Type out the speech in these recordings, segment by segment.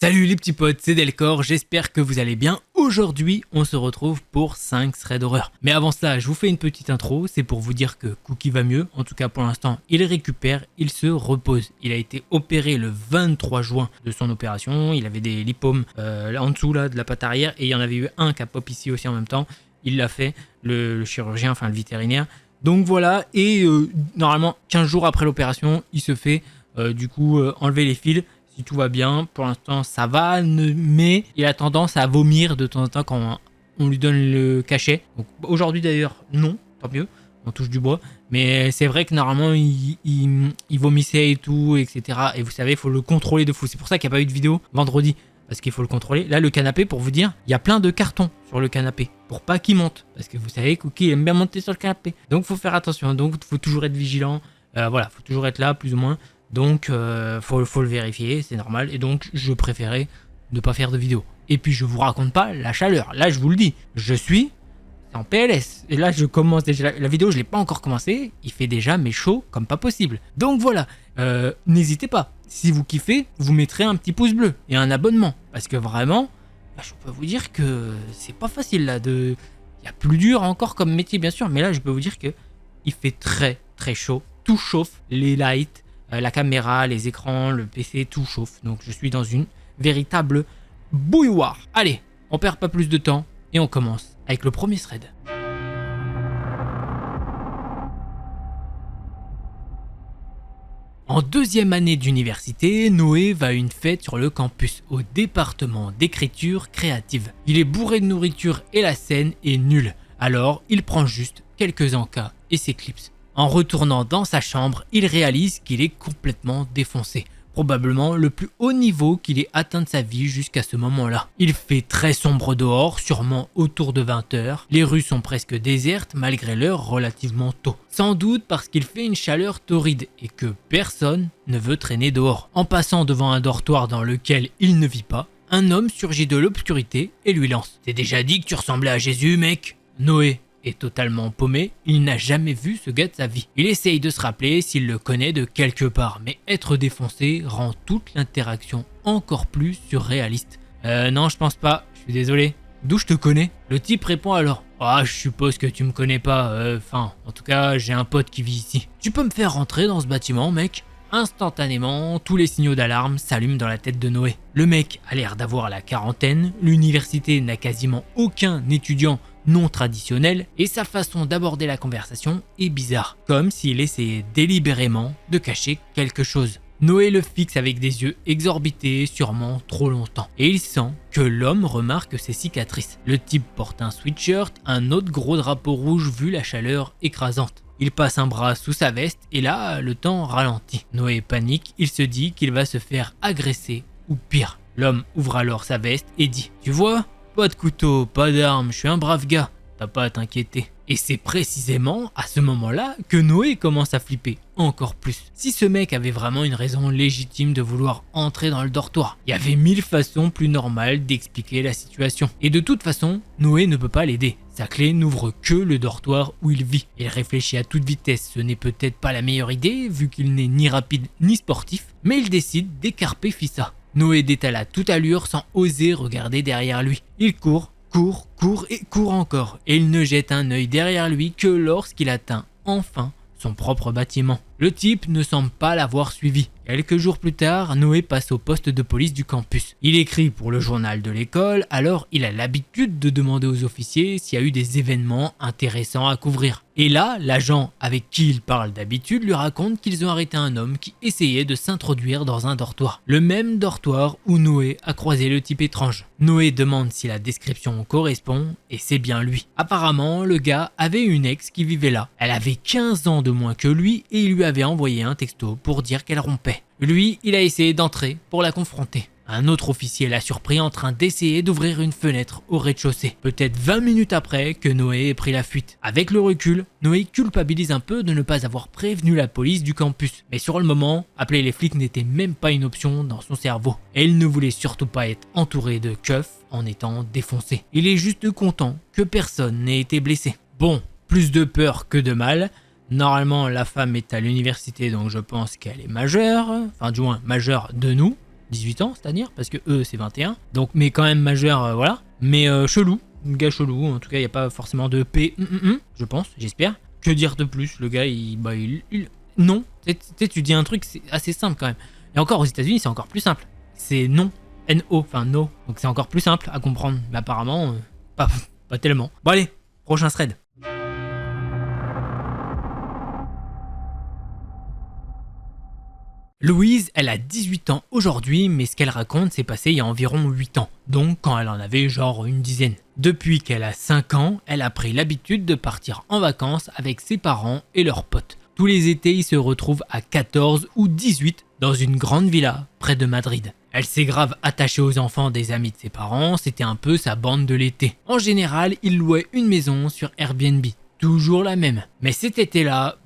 Salut les petits potes, c'est Delcor, j'espère que vous allez bien. Aujourd'hui, on se retrouve pour 5 threads d'horreur. Mais avant cela, je vous fais une petite intro, c'est pour vous dire que Cookie va mieux. En tout cas, pour l'instant, il récupère, il se repose. Il a été opéré le 23 juin de son opération. Il avait des lipomes là en dessous là, de la patte arrière et il y en avait eu un qui a pop ici aussi en même temps. Il l'a fait, le chirurgien, enfin le vétérinaire. Donc voilà, et normalement, 15 jours après l'opération, il se fait enlever les fils. Si tout va bien, pour l'instant ça va, mais il a tendance à vomir de temps en temps quand on lui donne le cachet. Donc aujourd'hui d'ailleurs, non, tant mieux, on touche du bois. Mais c'est vrai que normalement il vomissait et tout, etc. Et vous savez, il faut le contrôler de fou. C'est pour ça qu'il n'y a pas eu de vidéo vendredi, parce qu'il faut le contrôler. Là, le canapé, pour vous dire, il y a plein de cartons sur le canapé, pour pas qu'il monte. Parce que vous savez, Cookie aime bien monter sur le canapé. Donc faut faire attention, donc il faut toujours être vigilant. Voilà, faut toujours être là, plus ou moins. Donc, faut le vérifier, c'est normal. Et donc, je préférais ne pas faire de vidéo. Et puis, je vous raconte pas la chaleur. Là, je vous le dis, je suis en PLS. Et là, je commence déjà la vidéo, je l'ai pas encore commencé. Il fait déjà mais chaud comme pas possible. Donc voilà, n'hésitez pas. Si vous kiffez, vous mettrez un petit pouce bleu et un abonnement. Parce que vraiment, je peux vous dire que c'est pas facile là. Il y a plus dur encore comme métier, bien sûr. Mais là, je peux vous dire que il fait très très chaud. Tout chauffe, les lights. La caméra, les écrans, le PC, tout chauffe. Donc je suis dans une véritable bouilloire. Allez, on perd pas plus de temps et on commence avec le premier thread. En deuxième année d'université, Noé va à une fête sur le campus au département d'écriture créative. Il est bourré de nourriture et la scène est nulle. Alors il prend juste quelques encas et s'éclipse. En retournant dans sa chambre, il réalise qu'il est complètement défoncé. Probablement le plus haut niveau qu'il ait atteint de sa vie jusqu'à ce moment-là. Il fait très sombre dehors, sûrement autour de 20 h. Les rues sont presque désertes malgré l'heure relativement tôt. Sans doute parce qu'il fait une chaleur torride et que personne ne veut traîner dehors. En passant devant un dortoir dans lequel il ne vit pas, un homme surgit de l'obscurité et lui lance « T'es déjà dit que tu ressemblais à Jésus, mec ?» Noé est totalement paumé, il n'a jamais vu ce gars de sa vie. Il essaye de se rappeler s'il le connaît de quelque part, mais être défoncé rend toute l'interaction encore plus surréaliste. Non, je pense pas, je suis désolé. D'où je te connais ? Le type répond alors. Ah, je suppose que tu me connais pas, en tout cas, j'ai un pote qui vit ici. Tu peux me faire rentrer dans ce bâtiment, mec ? Instantanément, tous les signaux d'alarme s'allument dans la tête de Noé. Le mec a l'air d'avoir la quarantaine, l'université n'a quasiment aucun étudiant non traditionnel et sa façon d'aborder la conversation est bizarre, comme s'il essayait délibérément de cacher quelque chose. Noé le fixe avec des yeux exorbités, sûrement trop longtemps, et il sent que l'homme remarque ses cicatrices. Le type porte un sweatshirt, un autre gros drapeau rouge vu la chaleur écrasante. Il passe un bras sous sa veste et là, le temps ralentit. Noé panique, il se dit qu'il va se faire agresser ou pire. L'homme ouvre alors sa veste et dit « Tu vois ? Pas de couteau, pas d'armes, je suis un brave gars, t'as pas à t'inquiéter. » Et c'est précisément à ce moment-là que Noé commence à flipper encore plus. Si ce mec avait vraiment une raison légitime de vouloir entrer dans le dortoir, il y avait 1000 façons plus normales d'expliquer la situation. Et de toute façon, Noé ne peut pas l'aider. Sa clé n'ouvre que le dortoir où il vit. Il réfléchit à toute vitesse, ce n'est peut-être pas la meilleure idée vu qu'il n'est ni rapide ni sportif, mais il décide d'écarper Fissa. Noé détale à toute allure sans oser regarder derrière lui. Il court et court encore, et il ne jette un œil derrière lui que lorsqu'il atteint enfin son propre bâtiment. Le type ne semble pas l'avoir suivi. Quelques jours plus tard, Noé passe au poste de police du campus. Il écrit pour le journal de l'école, alors il a l'habitude de demander aux officiers s'il y a eu des événements intéressants à couvrir. Et là, l'agent avec qui il parle d'habitude lui raconte qu'ils ont arrêté un homme qui essayait de s'introduire dans un dortoir. Le même dortoir où Noé a croisé le type étrange. Noé demande si la description correspond et c'est bien lui. Apparemment, le gars avait une ex qui vivait là. Elle avait 15 ans de moins que lui et il lui avait envoyé un texto pour dire qu'elle rompait. Lui, il a essayé d'entrer pour la confronter. Un autre officier l'a surpris en train d'essayer d'ouvrir une fenêtre au rez-de-chaussée. Peut-être 20 minutes après que Noé ait pris la fuite. Avec le recul, Noé culpabilise un peu de ne pas avoir prévenu la police du campus. Mais sur le moment, appeler les flics n'était même pas une option dans son cerveau. Et il ne voulait surtout pas être entouré de keufs en étant défoncé. Il est juste content que personne n'ait été blessé. Bon, plus de peur que de mal. Normalement, la femme est à l'université, donc je pense qu'elle est majeure. Enfin, du moins, majeure de nous. 18 ans, c'est-à-dire, parce que eux, c'est 21. Donc, mais quand même majeur, voilà. Mais chelou, gars chelou. En tout cas, il n'y a pas forcément de P, je pense, j'espère. Que dire de plus? Le gars, non. Tu dis un truc, c'est assez simple quand même. Et encore, aux États-Unis, c'est encore plus simple. C'est non. N-O, enfin no. Donc c'est encore plus simple à comprendre. Mais apparemment, pas tellement. Bon, allez, prochain thread. Louise, elle a 18 ans aujourd'hui, mais ce qu'elle raconte s'est passé il y a environ 8 ans, donc quand elle en avait genre une dizaine. Depuis qu'elle a 5 ans, elle a pris l'habitude de partir en vacances avec ses parents et leurs potes. Tous les étés, ils se retrouvent à 14 ou 18 dans une grande villa près de Madrid. Elle s'est grave attachée aux enfants des amis de ses parents, c'était un peu sa bande de l'été. En général, ils louaient une maison sur Airbnb. Toujours la même. Mais cet été-là,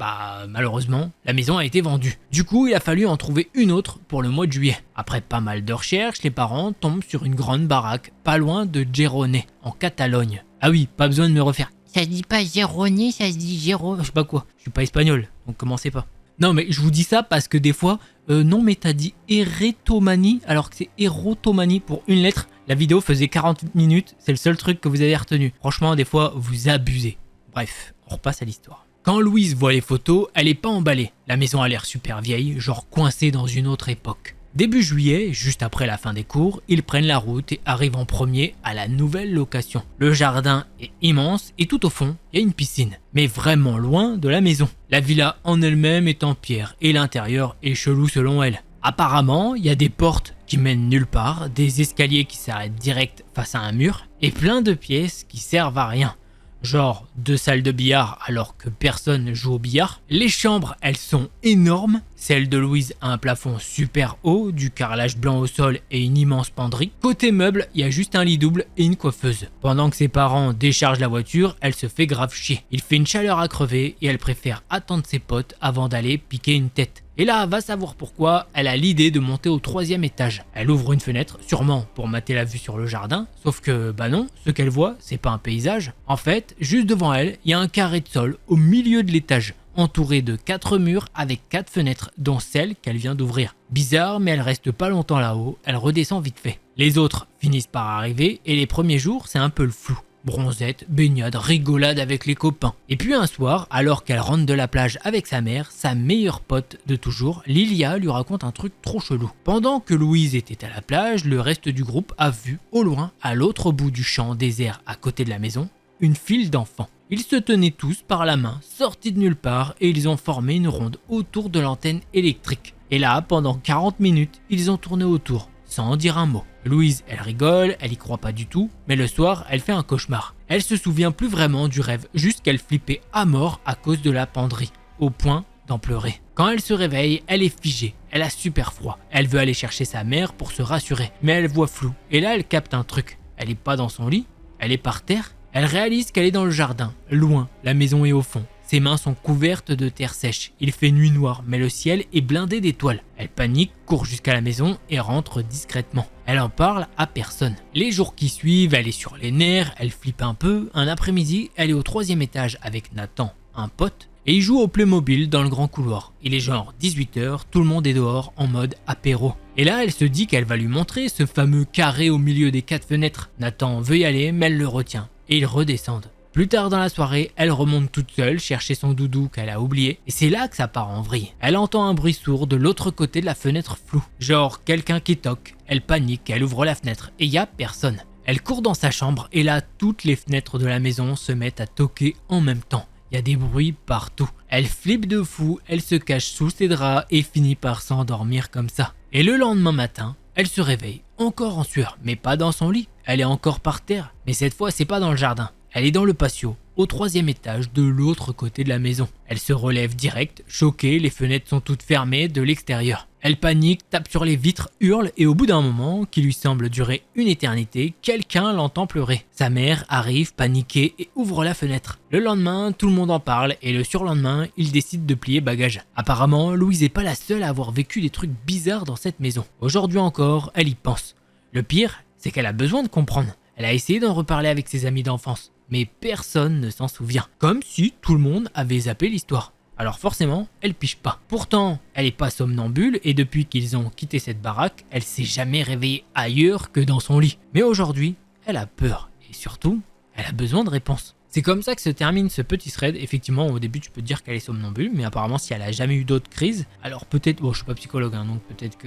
malheureusement, la maison a été vendue. Du coup, il a fallu en trouver une autre pour le mois de juillet. Après pas mal de recherches, les parents tombent sur une grande baraque, pas loin de Girona, en Catalogne. Ah oui, pas besoin de me refaire. Ça se dit pas Girona, ça se dit Giro... Je sais pas quoi, je suis pas espagnol, donc commencez pas. Non mais je vous dis ça parce que des fois, non mais t'as dit érétomanie alors que c'est érotomanie pour une lettre. La vidéo faisait 40 minutes, c'est le seul truc que vous avez retenu. Franchement, des fois, vous abusez. Bref, on repasse à l'histoire. Quand Louise voit les photos, elle est pas emballée. La maison a l'air super vieille, genre coincée dans une autre époque. Début juillet, juste après la fin des cours, ils prennent la route et arrivent en premier à la nouvelle location. Le jardin est immense et tout au fond, il y a une piscine, mais vraiment loin de la maison. La villa en elle-même est en pierre et l'intérieur est chelou selon elle. Apparemment, il y a des portes qui mènent nulle part, des escaliers qui s'arrêtent direct face à un mur et plein de pièces qui servent à rien. Genre 2 salles de billard alors que personne ne joue au billard. Les chambres, elles sont énormes. Celle de Louise a un plafond super haut, du carrelage blanc au sol et une immense penderie. Côté meubles, il y a juste un lit double et une coiffeuse. Pendant que ses parents déchargent la voiture, elle se fait grave chier. Il fait une chaleur à crever et elle préfère attendre ses potes avant d'aller piquer une tête. Et là, va savoir pourquoi, elle a l'idée de monter au 3e étage. Elle ouvre une fenêtre, sûrement pour mater la vue sur le jardin, sauf que, non, ce qu'elle voit, c'est pas un paysage. En fait, juste devant elle, il y a un carré de sol au milieu de l'étage, entouré de 4 murs avec 4 fenêtres, dont celle qu'elle vient d'ouvrir. Bizarre, mais elle reste pas longtemps là-haut, elle redescend vite fait. Les autres finissent par arriver, et les premiers jours, c'est un peu le flou. Bronzette, baignade, rigolade avec les copains. Et puis un soir, alors qu'elle rentre de la plage avec sa mère, sa meilleure pote de toujours, Lilia, lui raconte un truc trop chelou. Pendant que Louise était à la plage, le reste du groupe a vu, au loin, à l'autre bout du champ désert à côté de la maison, une file d'enfants. Ils se tenaient tous par la main, sortis de nulle part, et ils ont formé une ronde autour de l'antenne électrique. Et là, pendant 40 minutes, ils ont tourné autour, sans en dire un mot. Louise, elle rigole, elle y croit pas du tout, mais le soir, elle fait un cauchemar. Elle se souvient plus vraiment du rêve, juste qu'elle flippait à mort à cause de la penderie, au point d'en pleurer. Quand elle se réveille, elle est figée, elle a super froid. Elle veut aller chercher sa mère pour se rassurer, mais elle voit flou. Et là, elle capte un truc. Elle est pas dans son lit, elle est par terre. Elle réalise qu'elle est dans le jardin, loin, la maison est au fond. Ses mains sont couvertes de terre sèche. Il fait nuit noire, mais le ciel est blindé d'étoiles. Elle panique, court jusqu'à la maison et rentre discrètement. Elle en parle à personne. Les jours qui suivent, elle est sur les nerfs, elle flippe un peu. Un après-midi, elle est au 3e étage avec Nathan, un pote, et il joue au Playmobil dans le grand couloir. Il est genre 18h, tout le monde est dehors en mode apéro. Et là, elle se dit qu'elle va lui montrer ce fameux carré au milieu des 4 fenêtres. Nathan veut y aller, mais elle le retient. Et ils redescendent. Plus tard dans la soirée, elle remonte toute seule chercher son doudou qu'elle a oublié, et c'est là que ça part en vrille. Elle entend un bruit sourd de l'autre côté de la fenêtre floue, genre quelqu'un qui toque. Elle panique, elle ouvre la fenêtre, et y a personne. Elle court dans sa chambre, et là, toutes les fenêtres de la maison se mettent à toquer en même temps. Il y a des bruits partout. Elle flippe de fou, elle se cache sous ses draps, et finit par s'endormir comme ça. Et le lendemain matin, elle se réveille, encore en sueur, mais pas dans son lit. Elle est encore par terre, mais cette fois, c'est pas dans le jardin. Elle est dans le patio, au 3e étage de l'autre côté de la maison. Elle se relève direct, choquée, les fenêtres sont toutes fermées de l'extérieur. Elle panique, tape sur les vitres, hurle et au bout d'un moment, qui lui semble durer une éternité, quelqu'un l'entend pleurer. Sa mère arrive paniquée et ouvre la fenêtre. Le lendemain, tout le monde en parle et le surlendemain, il décide de plier bagage. Apparemment, Louise n'est pas la seule à avoir vécu des trucs bizarres dans cette maison. Aujourd'hui encore, elle y pense. Le pire, c'est qu'elle a besoin de comprendre. Elle a essayé d'en reparler avec ses amis d'enfance. Mais personne ne s'en souvient. Comme si tout le monde avait zappé l'histoire. Alors forcément, elle pige pas. Pourtant, elle est pas somnambule et depuis qu'ils ont quitté cette baraque, elle s'est jamais réveillée ailleurs que dans son lit. Mais aujourd'hui, elle a peur et surtout, elle a besoin de réponses. C'est comme ça que se termine ce petit thread. Effectivement, au début, tu peux te dire qu'elle est somnambule, mais apparemment, si elle a jamais eu d'autres crises, alors peut-être, bon, je suis pas psychologue, hein, donc peut-être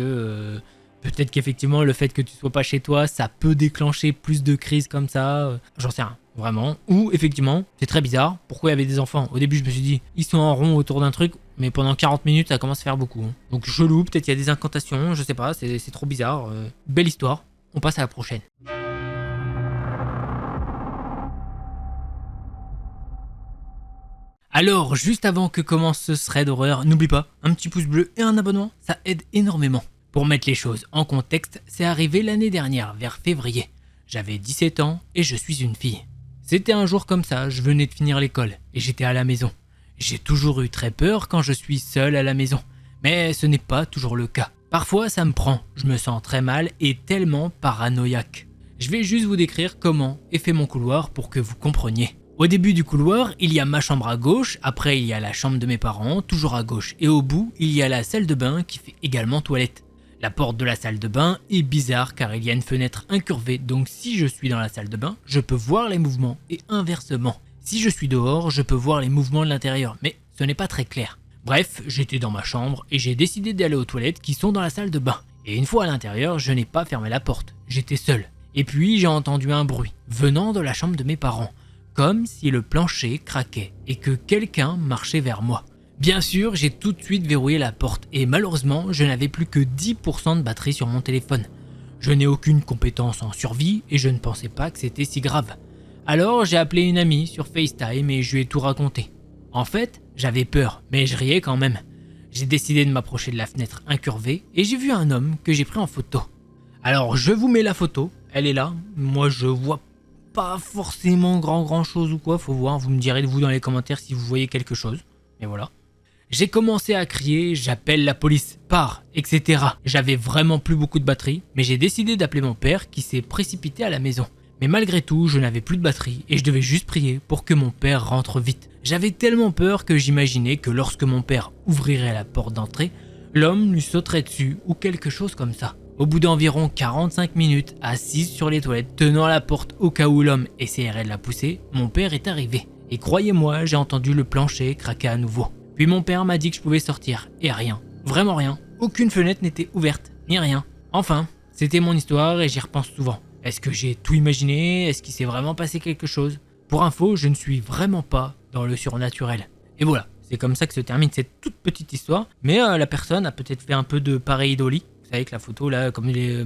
qu'effectivement, le fait que tu sois pas chez toi, ça peut déclencher plus de crises comme ça. J'en sais rien, vraiment. Ou effectivement, c'est très bizarre. Pourquoi il y avait des enfants? Au début, je me suis dit, ils sont en rond autour d'un truc, mais pendant 40 minutes, ça commence à faire beaucoup. Hein. Donc chelou, peut-être il y a des incantations, je sais pas, c'est trop bizarre. Belle histoire. On passe à la prochaine. Alors, juste avant que commence ce thread d'horreur, n'oublie pas, un petit pouce bleu et un abonnement, ça aide énormément. Pour mettre les choses en contexte, c'est arrivé l'année dernière, vers février. J'avais 17 ans et je suis une fille. C'était un jour comme ça, je venais de finir l'école et j'étais à la maison. J'ai toujours eu très peur quand je suis seul à la maison, mais ce n'est pas toujours le cas. Parfois ça me prend, je me sens très mal et tellement paranoïaque. Je vais juste vous décrire comment est fait mon couloir pour que vous compreniez. Au début du couloir, il y a ma chambre à gauche, après il y a la chambre de mes parents, toujours à gauche, et au bout, il y a la salle de bain qui fait également toilette. La porte de la salle de bain est bizarre car il y a une fenêtre incurvée, donc si je suis dans la salle de bain, je peux voir les mouvements, et inversement. Si je suis dehors, je peux voir les mouvements de l'intérieur, mais ce n'est pas très clair. Bref, j'étais dans ma chambre et j'ai décidé d'aller aux toilettes qui sont dans la salle de bain. Et une fois à l'intérieur, je n'ai pas fermé la porte, j'étais seul. Et puis j'ai entendu un bruit, venant de la chambre de mes parents. Comme si le plancher craquait et que quelqu'un marchait vers moi. Bien sûr, j'ai tout de suite verrouillé la porte et malheureusement, je n'avais plus que 10% de batterie sur mon téléphone. Je n'ai aucune compétence en survie et je ne pensais pas que c'était si grave. Alors j'ai appelé une amie sur FaceTime et je lui ai tout raconté. En fait, j'avais peur, mais je riais quand même. J'ai décidé de m'approcher de la fenêtre incurvée et j'ai vu un homme que j'ai pris en photo. Alors je vous mets la photo, elle est là, moi je vois pas forcément grand chose ou quoi, faut voir, vous me direz vous dans les commentaires si vous voyez quelque chose, et voilà. J'ai commencé à crier, j'appelle la police, pars, etc. J'avais vraiment plus beaucoup de batterie, mais j'ai décidé d'appeler mon père qui s'est précipité à la maison. Mais malgré tout, je n'avais plus de batterie et je devais juste prier pour que mon père rentre vite. J'avais tellement peur que j'imaginais que lorsque mon père ouvrirait la porte d'entrée, l'homme lui sauterait dessus ou quelque chose comme ça. Au bout d'environ 45 minutes, assise sur les toilettes, tenant la porte au cas où l'homme essaierait de la pousser, mon père est arrivé. Et croyez-moi, j'ai entendu le plancher craquer à nouveau. Puis mon père m'a dit que je pouvais sortir, et rien, vraiment rien. Aucune fenêtre n'était ouverte, ni rien. Enfin, c'était mon histoire et j'y repense souvent. Est-ce que j'ai tout imaginé? Est-ce qu'il s'est vraiment passé quelque chose? Pour info, je ne suis vraiment pas dans le surnaturel. Et voilà, c'est comme ça que se termine cette toute petite histoire. Mais la personne a peut-être fait un peu de pareidolie. Vous savez que la photo, là, comme les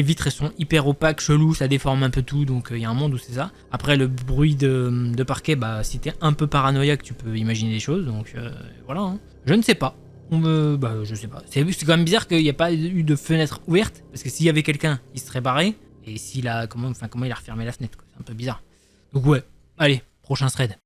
vitres elles sont hyper opaques, chelou, ça déforme un peu tout, donc il y a un monde où c'est ça. Après, le bruit de parquet, bah, si t'es un peu paranoïaque, tu peux imaginer des choses, donc voilà. Hein. Je ne sais pas. Je sais pas. C'est quand même bizarre qu'il n'y ait pas eu de fenêtre ouverte, parce que s'il y avait quelqu'un, il serait barré, et s'il a, comment il a refermé la fenêtre, quoi. C'est un peu bizarre. Donc ouais, allez, prochain thread.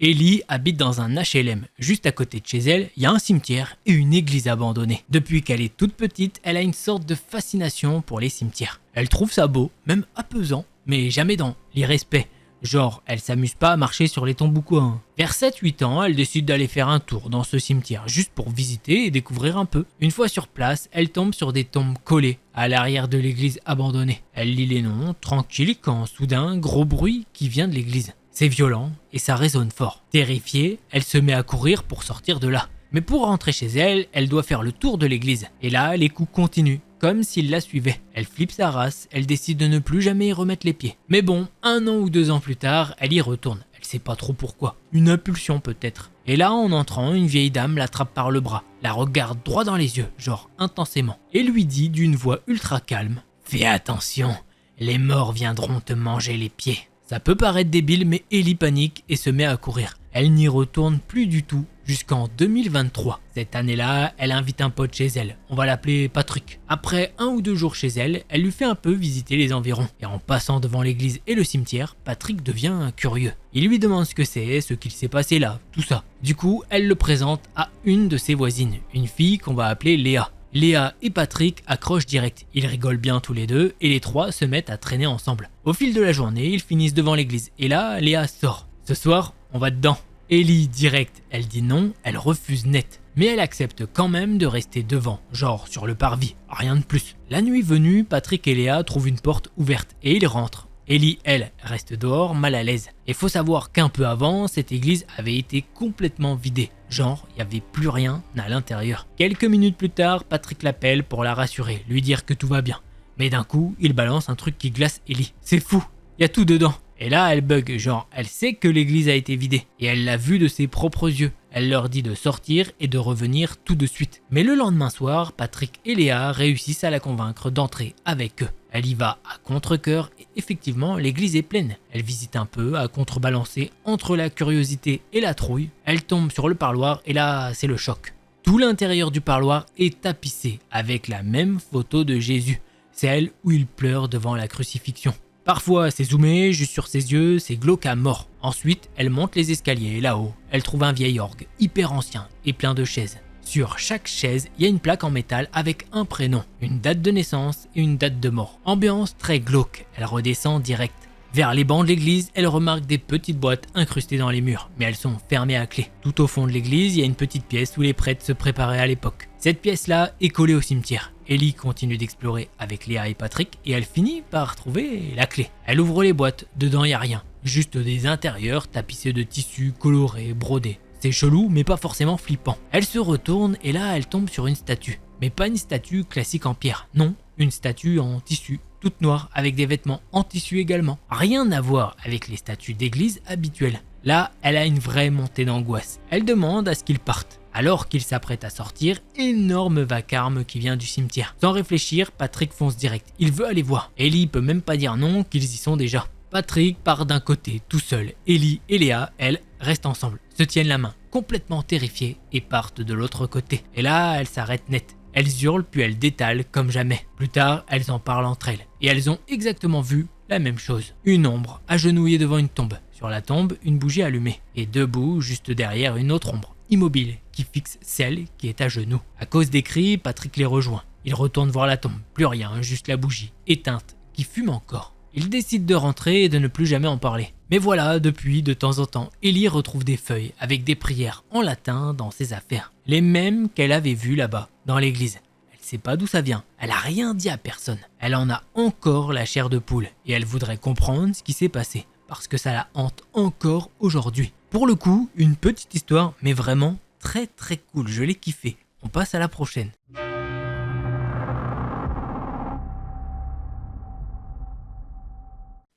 Ellie habite dans un HLM. Juste à côté de chez elle, il y a un cimetière et une église abandonnée. Depuis qu'elle est toute petite, elle a une sorte de fascination pour les cimetières. Elle trouve ça beau, même apaisant, mais jamais dans l'irrespect. Genre, elle s'amuse pas à marcher sur les tombes ou quoi. Hein. Vers 7-8 ans, elle décide d'aller faire un tour dans ce cimetière, juste pour visiter et découvrir un peu. Une fois sur place, elle tombe sur des tombes collées à l'arrière de l'église abandonnée. Elle lit les noms, tranquille, quand soudain, gros bruit qui vient de l'église. C'est violent et ça résonne fort. Terrifiée, elle se met à courir pour sortir de là. Mais pour rentrer chez elle, elle doit faire le tour de l'église. Et là, les coups continuent, comme s'ils la suivaient. Elle flippe sa race, elle décide de ne plus jamais y remettre les pieds. Mais bon, 1 an ou 2 ans plus tard, elle y retourne. Elle sait pas trop pourquoi. Une impulsion peut-être. Et là, en entrant, une vieille dame l'attrape par le bras, la regarde droit dans les yeux, genre intensément, et lui dit d'une voix ultra calme « Fais attention, les morts viendront te manger les pieds ». Ça peut paraître débile, mais Ellie panique et se met à courir. Elle n'y retourne plus du tout jusqu'en 2023. Cette année-là, elle invite un pote chez elle. On va l'appeler Patrick. Après 1 ou 2 jours chez elle, elle lui fait un peu visiter les environs. Et en passant devant l'église et le cimetière, Patrick devient curieux. Il lui demande ce que c'est, ce qu'il s'est passé là, tout ça. Du coup, elle le présente à une de ses voisines, une fille qu'on va appeler Léa. Léa et Patrick accrochent direct, ils rigolent bien tous les deux et les trois se mettent à traîner ensemble. Au fil de la journée, ils finissent devant l'église et là, Léa sort. Ce soir, on va dedans. Ellie direct, elle dit non, elle refuse net. Mais elle accepte quand même de rester devant, genre sur le parvis, rien de plus. La nuit venue, Patrick et Léa trouvent une porte ouverte et ils rentrent. Ellie, elle, reste dehors, mal à l'aise. Et faut savoir qu'un peu avant, cette église avait été complètement vidée. Genre, il n'y avait plus rien à l'intérieur. Quelques minutes plus tard, Patrick l'appelle pour la rassurer, lui dire que tout va bien. Mais d'un coup, il balance un truc qui glace Ellie. C'est fou, il y a tout dedans. Et là, elle bug, genre, elle sait que l'église a été vidée. Et elle l'a vu de ses propres yeux. Elle leur dit de sortir et de revenir tout de suite. Mais le lendemain soir, Patrick et Léa réussissent à la convaincre d'entrer avec eux. Elle y va à contre-cœur et effectivement, l'église est pleine. Elle visite un peu à contrebalancer entre la curiosité et la trouille. Elle tombe sur le parloir et là, c'est le choc. Tout l'intérieur du parloir est tapissé avec la même photo de Jésus. Celle où il pleure devant la crucifixion. Parfois, c'est zoomé juste sur ses yeux, c'est glauque à mort. Ensuite, elle monte les escaliers et là-haut, elle trouve un vieil orgue hyper ancien et plein de chaises. Sur chaque chaise, il y a une plaque en métal avec un prénom, une date de naissance et une date de mort. Ambiance très glauque, elle redescend direct. Vers les bancs de l'église, elle remarque des petites boîtes incrustées dans les murs, mais elles sont fermées à clé. Tout au fond de l'église, il y a une petite pièce où les prêtres se préparaient à l'époque. Cette pièce-là est collée au cimetière. Ellie continue d'explorer avec Léa et Patrick et elle finit par trouver la clé. Elle ouvre les boîtes, dedans il n'y a rien, juste des intérieurs tapissés de tissus colorés, brodés. C'est chelou mais pas forcément flippant. Elle se retourne et là elle tombe sur une statue. Mais pas une statue classique en pierre, non, une statue en tissu, toute noire avec des vêtements en tissu également. Rien à voir avec les statues d'église habituelles. Là, elle a une vraie montée d'angoisse. Elle demande à ce qu'ils partent. Alors qu'il s'apprête à sortir, énorme vacarme qui vient du cimetière. Sans réfléchir, Patrick fonce direct. Il veut aller voir. Ellie peut même pas dire non qu'ils y sont déjà. Patrick part d'un côté, tout seul. Ellie et Léa, elles, restent ensemble, se tiennent la main, complètement terrifiées, et partent de l'autre côté. Et là, elles s'arrêtent net. Elles hurlent puis elles détalent comme jamais. Plus tard, elles en parlent entre elles. Et elles ont exactement vu la même chose. Une ombre agenouillée devant une tombe. Sur la tombe, une bougie allumée. Et debout, juste derrière, une autre ombre, immobile, qui fixe celle qui est à genoux. À cause des cris, Patrick les rejoint. Il retourne voir la tombe. Plus rien, juste la bougie, éteinte, qui fume encore. Il décide de rentrer et de ne plus jamais en parler. Mais voilà, depuis, de temps en temps, Ellie retrouve des feuilles avec des prières en latin dans ses affaires. Les mêmes qu'elle avait vues là-bas, dans l'église. Elle sait pas d'où ça vient. Elle a rien dit à personne. Elle en a encore la chair de poule. Et elle voudrait comprendre ce qui s'est passé. Parce que ça la hante encore aujourd'hui. Pour le coup, une petite histoire, mais vraiment très très cool. Je l'ai kiffé. On passe à la prochaine.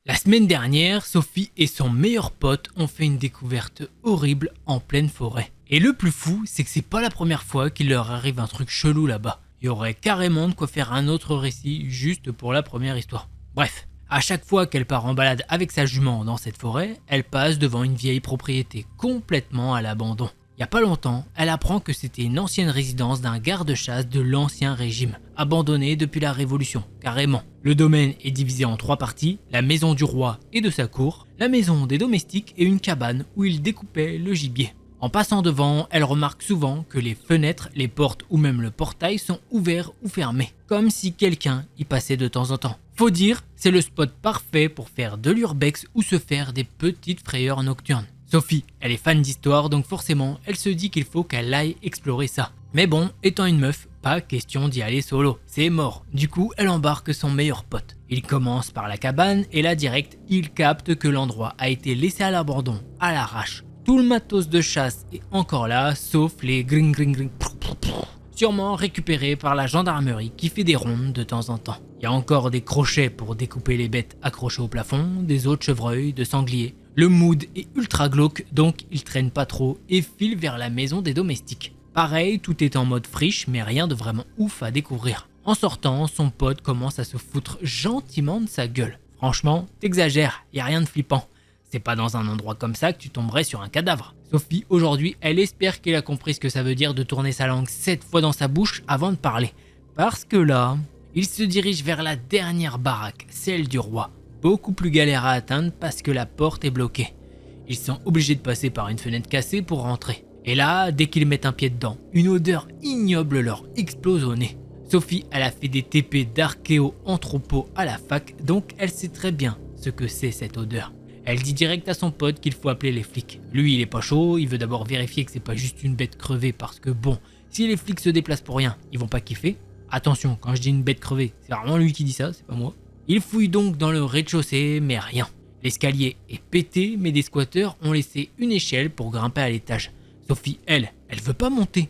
La semaine dernière, Sophie et son meilleur pote ont fait une découverte horrible en pleine forêt. Et le plus fou, c'est que c'est pas la première fois qu'il leur arrive un truc chelou là-bas. Il y aurait carrément de quoi faire un autre récit juste pour la première histoire. Bref, à chaque fois qu'elle part en balade avec sa jument dans cette forêt, elle passe devant une vieille propriété complètement à l'abandon. Il n'y a pas longtemps, elle apprend que c'était une ancienne résidence d'un garde-chasse de l'ancien régime, abandonnée depuis la Révolution, carrément. Le domaine est divisé en 3 parties, la maison du roi et de sa cour, la maison des domestiques et une cabane où ils découpaient le gibier. En passant devant, elle remarque souvent que les fenêtres, les portes ou même le portail sont ouverts ou fermés, comme si quelqu'un y passait de temps en temps. Faut dire, c'est le spot parfait pour faire de l'urbex ou se faire des petites frayeurs nocturnes. Sophie, elle est fan d'histoire, donc forcément, elle se dit qu'il faut qu'elle aille explorer ça. Mais bon, étant une meuf, pas question d'y aller solo, c'est mort. Du coup, elle embarque son meilleur pote. Il commence par la cabane et là direct, il capte que l'endroit a été laissé à l'abandon, à l'arrache. Tout le matos de chasse est encore là, sauf les gring gring gring, sûrement récupérés par la gendarmerie qui fait des rondes de temps en temps. Il y a encore des crochets pour découper les bêtes accrochées au plafond, des os de chevreuil, de sangliers. Le mood est ultra glauque, donc il traîne pas trop et file vers la maison des domestiques. Pareil, tout est en mode friche, mais rien de vraiment ouf à découvrir. En sortant, son pote commence à se foutre gentiment de sa gueule. Franchement, t'exagères, y a rien de flippant. C'est pas dans un endroit comme ça que tu tomberais sur un cadavre. Sophie, aujourd'hui, elle espère qu'il a compris ce que ça veut dire de tourner sa langue 7 fois dans sa bouche avant de parler. Parce que là, il se dirige vers la dernière baraque, celle du roi. Beaucoup plus galère à atteindre parce que la porte est bloquée. Ils sont obligés de passer par une fenêtre cassée pour rentrer. Et là, dès qu'ils mettent un pied dedans, une odeur ignoble leur explose au nez. Sophie, elle a fait des TP d'archéo-anthropo à la fac, donc elle sait très bien ce que c'est cette odeur. Elle dit direct à son pote qu'il faut appeler les flics. Lui, il est pas chaud, il veut d'abord vérifier que c'est pas juste une bête crevée parce que bon, si les flics se déplacent pour rien, ils vont pas kiffer. Attention, quand je dis une bête crevée, c'est vraiment lui qui dit ça, c'est pas moi. Il fouille donc dans le rez-de-chaussée, mais rien. L'escalier est pété, mais des squatteurs ont laissé une échelle pour grimper à l'étage. Sophie, elle veut pas monter.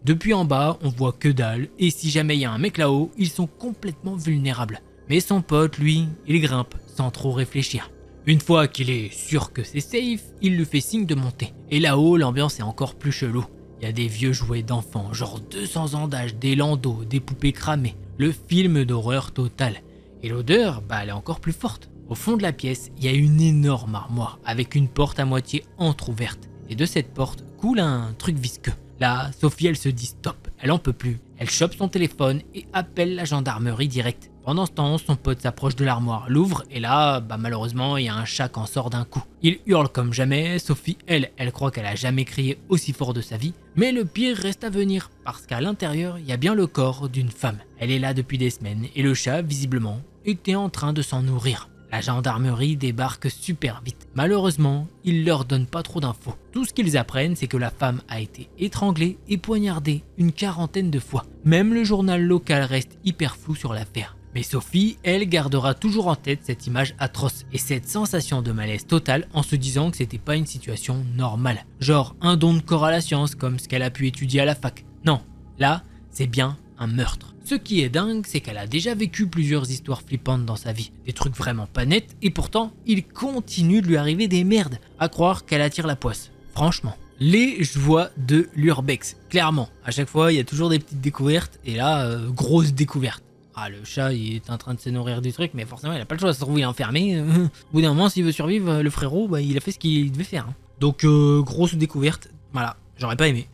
Depuis en bas, on voit que dalle, et si jamais il y a un mec là-haut, ils sont complètement vulnérables. Mais son pote, lui, il grimpe sans trop réfléchir. Une fois qu'il est sûr que c'est safe, il lui fait signe de monter. Et là-haut, l'ambiance est encore plus chelou. Il y a des vieux jouets d'enfants, genre 200 ans d'âge, des landaux, des poupées cramées. Le film d'horreur total. Et l'odeur, elle est encore plus forte. Au fond de la pièce, il y a une énorme armoire avec une porte à moitié entrouverte. Et de cette porte coule un truc visqueux. Là, Sophie, elle se dit stop, elle en peut plus. Elle chope son téléphone et appelle la gendarmerie direct. Pendant ce temps, son pote s'approche de l'armoire, l'ouvre et là, malheureusement, il y a un chat qui en sort d'un coup. Il hurle comme jamais, Sophie, elle croit qu'elle a jamais crié aussi fort de sa vie. Mais le pire reste à venir, parce qu'à l'intérieur, il y a bien le corps d'une femme. Elle est là depuis des semaines et le chat, visiblement, était en train de s'en nourrir. La gendarmerie débarque super vite. Malheureusement, ils leur donnent pas trop d'infos. Tout ce qu'ils apprennent, c'est que la femme a été étranglée et poignardée une 40aine de fois. Même le journal local reste hyper flou sur l'affaire. Mais Sophie, elle gardera toujours en tête cette image atroce et cette sensation de malaise total en se disant que c'était pas une situation normale. Genre un don de corps à la science comme ce qu'elle a pu étudier à la fac. Non, là, c'est bien un meurtre. Ce qui est dingue, c'est qu'elle a déjà vécu plusieurs histoires flippantes dans sa vie. Des trucs vraiment pas nets et pourtant, il continue de lui arriver des merdes. À croire qu'elle attire la poisse. Franchement. Les joies de l'urbex. Clairement, à chaque fois, il y a toujours des petites découvertes et là, grosse découverte. Ah, le chat, il est en train de se nourrir du truc, mais forcément, il a pas le choix, ça se trouve, il est enfermé. Au bout d'un moment, s'il veut survivre, le frérot, il a fait ce qu'il devait faire. Donc, grosse découverte. Voilà, j'aurais pas aimé.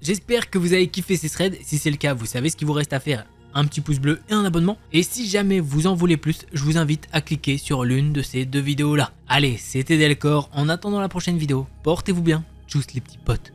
J'espère que vous avez kiffé ces threads. Si c'est le cas, vous savez ce qu'il vous reste à faire. Un petit pouce bleu et un abonnement. Et si jamais vous en voulez plus, je vous invite à cliquer sur l'une de ces deux vidéos là. Allez, c'était Delcor. En attendant la prochaine vidéo, portez-vous bien. Tchuss les petits potes.